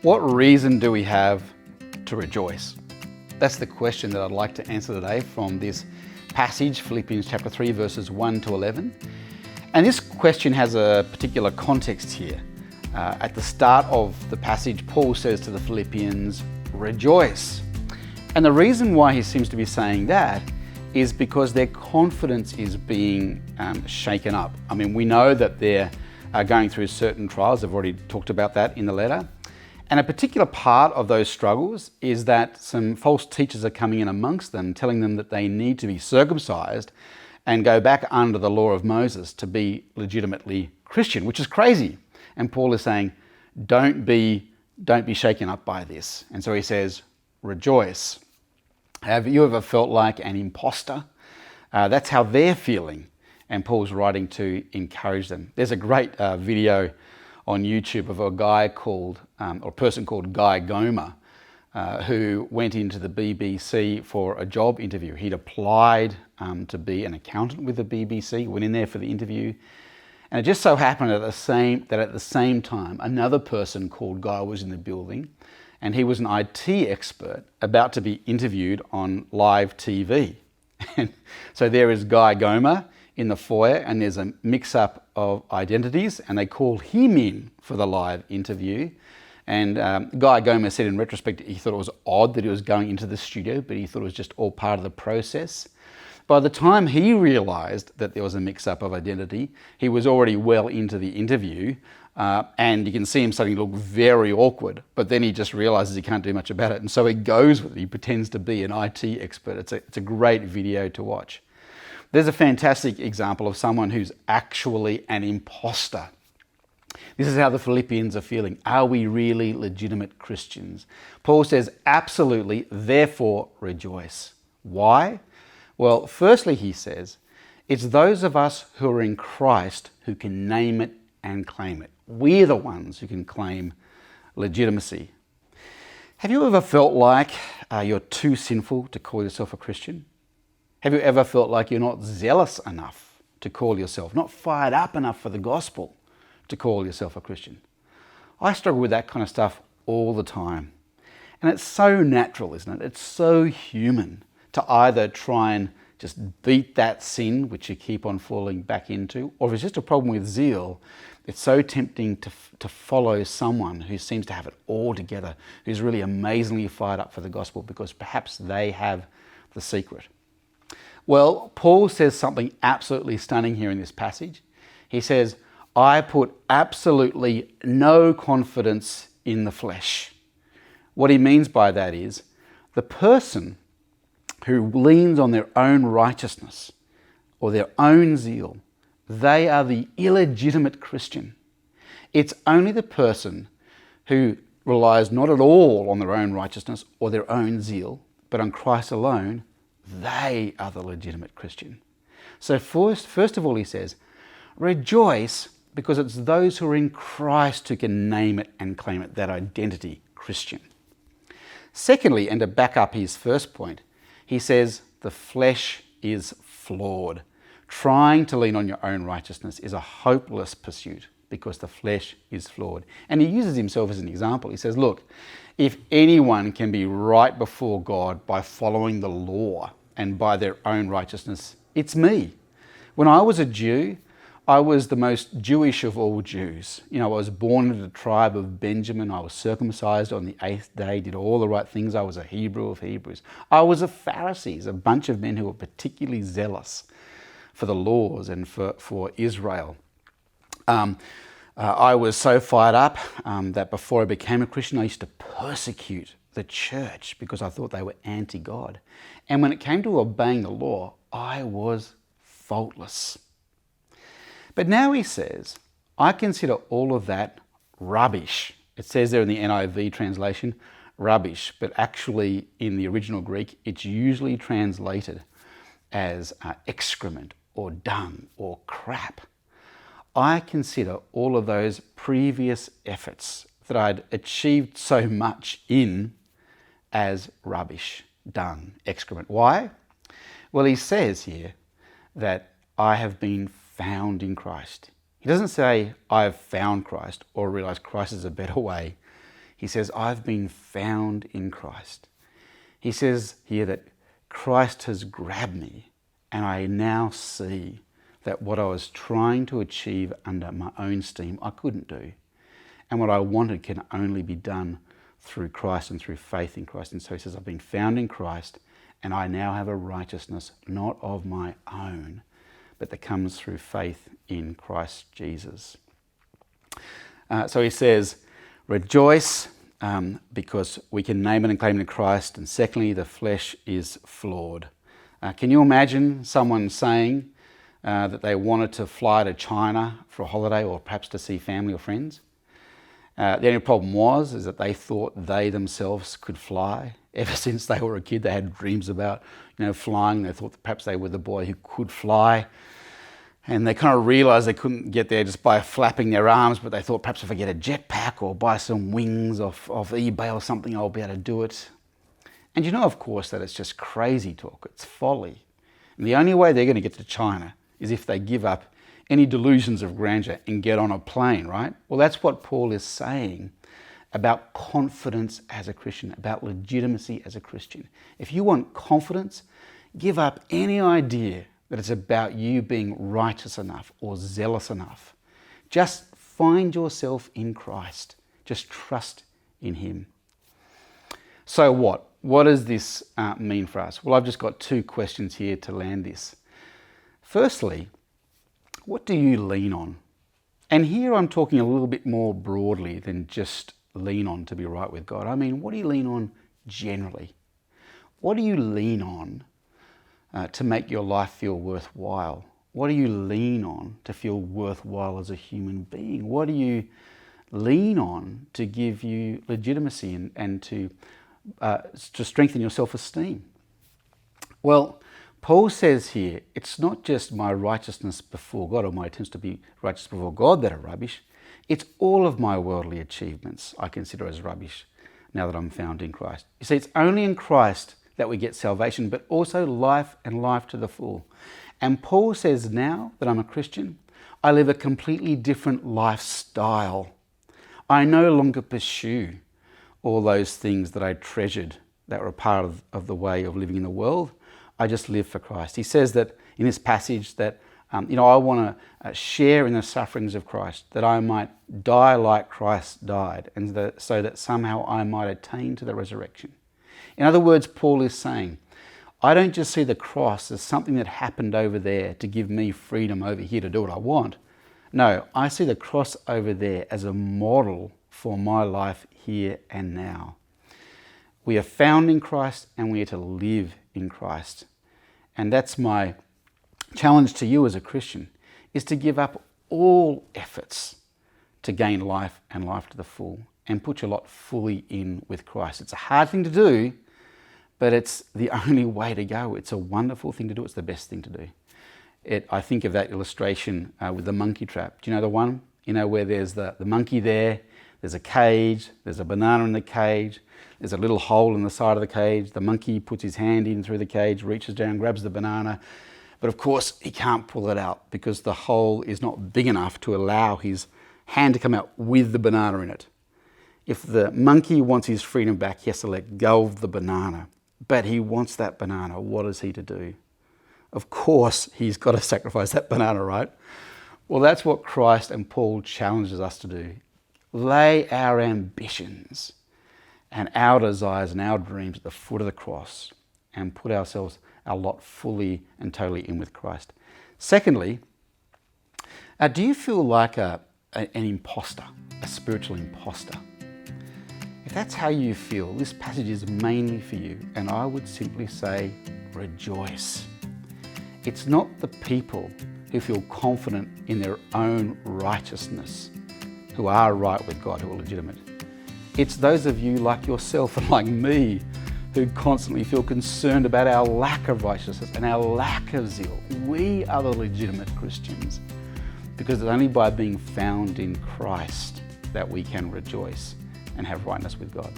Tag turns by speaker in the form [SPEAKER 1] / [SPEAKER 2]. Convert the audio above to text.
[SPEAKER 1] What reason do we have to rejoice? That's the question that I'd like to answer today from this passage, Philippians chapter 3, verses 1 to 11. And this question has a particular context here. At the start of the passage, Paul says to the Philippians, rejoice. And the reason why he seems to be saying that is because their confidence is being shaken up. I mean, we know that they're going through certain trials. I've already talked about that in the letter. And a particular part of those struggles is that some false teachers are coming in amongst them, telling them that they need to be circumcised and go back under the law of Moses to be legitimately Christian, which is crazy. And Paul is saying, don't be shaken up by this. And so he says, rejoice. Have you ever felt like an imposter? That's how they're feeling. And Paul's writing to encourage them. There's a great video on YouTube of a guy called, or a person called Guy Goma, who went into the BBC for a job interview. He'd applied to be an accountant with the BBC, went in there for the interview. And it just so happened that at the same time, another person called Guy was in the building, and he was an IT expert about to be interviewed on live TV. And so there is Guy Goma in the foyer, and there's a mix-up of identities, and they call him in for the live interview. And Guy Goma said in retrospect he thought it was odd that he was going into the studio, but he thought it was just all part of the process. By the time he realised that there was a mix-up of identity, he was already well into the interview, and you can see him starting to look very awkward, but then he just realises he can't do much about it, and so he goes with it. He pretends to be an IT expert. It's a great video to watch. There's a fantastic example of someone who's actually an imposter. This is how the Philippians are feeling. Are we really legitimate Christians? Paul says, absolutely, therefore rejoice. Why? Well, firstly, he says, it's those of us who are in Christ who can name it and claim it. We're the ones who can claim legitimacy. Have you ever felt like you're too sinful to call yourself a Christian? Have you ever felt like you're not zealous enough to call yourself, not fired up enough for the gospel to call yourself a Christian? I struggle with that kind of stuff all the time. And it's so natural, isn't it? It's so human to either try and just beat that sin, which you keep on falling back into, or if it's just a problem with zeal, it's so tempting to follow someone who seems to have it all together, who's really amazingly fired up for the gospel because perhaps they have the secret. Well, Paul says something absolutely stunning here in this passage. He says, I put absolutely no confidence in the flesh. What he means by that is the person who leans on their own righteousness or their own zeal, they are the illegitimate Christian. It's only the person who relies not at all on their own righteousness or their own zeal, but on Christ alone. They are the legitimate Christian. So first of all, he says, rejoice because it's those who are in Christ who can name it and claim it, that identity, Christian. Secondly, and to back up his first point, he says the flesh is flawed. Trying to lean on your own righteousness is a hopeless pursuit because the flesh is flawed. And he uses himself as an example. He says, look, if anyone can be right before God by following the law and by their own righteousness, it's me. When I was a Jew, I was the most Jewish of all Jews. You know, I was born in the tribe of Benjamin. I was circumcised on the 8th day, did all the right things. I was a Hebrew of Hebrews. I was a Pharisees, a bunch of men who were particularly zealous for the laws and for Israel. I was so fired up that before I became a Christian, I used to persecute the church because I thought they were anti-God. And when it came to obeying the law, I was faultless. But now he says, I consider all of that rubbish. It says there in the NIV translation, rubbish, but actually in the original Greek, it's usually translated as excrement or dung or crap. I consider all of those previous efforts that I'd achieved so much in as rubbish, dung, excrement. Why? Well, he says here that I have been found in Christ. He doesn't say I have found Christ or realized Christ is a better way. He says, I've been found in Christ. He says here that Christ has grabbed me, and I now see that what I was trying to achieve under my own steam, I couldn't do. And what I wanted can only be done through Christ and through faith in Christ. And so he says, I've been found in Christ, and I now have a righteousness not of my own, but that comes through faith in Christ Jesus. So he says, rejoice because we can name it and claim it in Christ. And secondly, the flesh is flawed. Can you imagine someone saying that they wanted to fly to China for a holiday or perhaps to see family or friends? The only problem is that they thought they themselves could fly. Ever since they were a kid, they had dreams about, flying. They thought that perhaps they were the boy who could fly. And they kind of realised they couldn't get there just by flapping their arms, but they thought perhaps if I get a jetpack or buy some wings off eBay or something, I'll be able to do it. And of course, that it's just crazy talk. It's folly. And the only way they're going to get to China is if they give up any delusions of grandeur and get on a plane, right? Well, that's what Paul is saying about confidence as a Christian, about legitimacy as a Christian. If you want confidence, give up any idea that it's about you being righteous enough or zealous enough. Just find yourself in Christ. Just trust in him. So what? What does this mean for us? Well, I've just got 2 questions here to land this. Firstly, what do you lean on? And here I'm talking a little bit more broadly than just lean on to be right with God. I mean, what do you lean on generally? What do you lean on to make your life feel worthwhile? What do you lean on to feel worthwhile as a human being? What do you lean on to give you legitimacy and to strengthen your self-esteem? Well, Paul says here, it's not just my righteousness before God or my attempts to be righteous before God that are rubbish. It's all of my worldly achievements I consider as rubbish now that I'm found in Christ. You see, it's only in Christ that we get salvation, but also life and life to the full. And Paul says now that I'm a Christian, I live a completely different lifestyle. I no longer pursue all those things that I treasured that were a part of the way of living in the world. I just live for Christ. He says that in this passage that, I want to share in the sufferings of Christ, that I might die like Christ died, and so that somehow I might attain to the resurrection. In other words, Paul is saying, I don't just see the cross as something that happened over there to give me freedom over here to do what I want. No, I see the cross over there as a model for my life here and now. We are found in Christ and we are to live in Christ. And that's my challenge to you as a Christian, is to give up all efforts to gain life and life to the full and put your lot fully in with Christ. It's a hard thing to do, but it's the only way to go. It's a wonderful thing to do. It's the best thing to do. I think of that illustration with the monkey trap. Do you know the one? Where there's the monkey there, there's a cage, there's a banana in the cage, there's a little hole in the side of the cage. The monkey puts his hand in through the cage, reaches down, grabs the banana. But of course, he can't pull it out because the hole is not big enough to allow his hand to come out with the banana in it. If the monkey wants his freedom back, he has to let go of the banana. But he wants that banana. What is he to do? Of course, he's got to sacrifice that banana, right? Well, that's what Christ and Paul challenges us to do. Lay our ambitions and our desires and our dreams at the foot of the cross and put our lot fully and totally in with Christ. Secondly, do you feel like an imposter, a spiritual imposter? If that's how you feel, this passage is mainly for you, and I would simply say, rejoice. It's not the people who feel confident in their own righteousness, who are right with God, who are legitimate. It's those of you like yourself and like me who constantly feel concerned about our lack of righteousness and our lack of zeal. We are the legitimate Christians because it's only by being found in Christ that we can rejoice and have rightness with God.